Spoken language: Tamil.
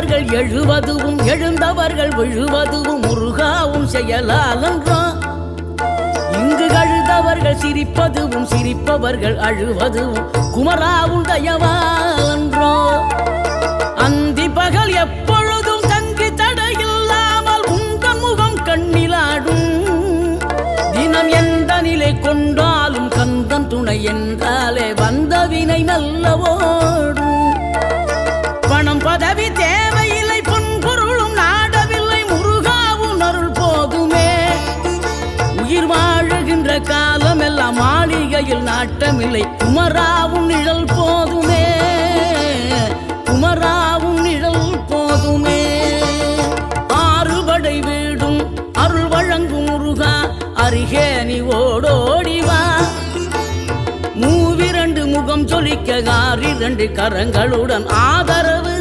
எழுந்தவர்கள் எழுவதுவும் எழுந்தவர்கள் விழுவதுவும் முருகாவும் செயலாலன்றோ இங்கு அழுதவர்கள் சிரிப்பதுவும் சிரிப்பவர்கள் அழுவதுவும் குமராவும் தயவாலன்றோ அந்தி பகல் எப்பொழுதும் தங்கி தடையில்லாமல் உங்கள் முகம் கண்ணிலாடும் தினம் எந்த நிலை கொண்டாலும் கந்தன் துணை என்றாலே வந்த வினை நல்லவோடும் பணம் பதவி தேவையில்லை பொன்பொருளும் நாடவில்லை முருகாவும் அருள் போதுமே உயிர் வாழுகின்ற காலம் எல்லாம் மாளிகையில் நாட்டமில்லை குமராவும் நிழல் போதுமே குமராவும் நிழல் போதுமே ஆறுபடை வீடும் அருள் வழங்கும் முருகா அருகே நீ ஓடோடிவா மூவிரண்டு முகம் சொலிக்க 6 கரங்களுடன் ஆதரவு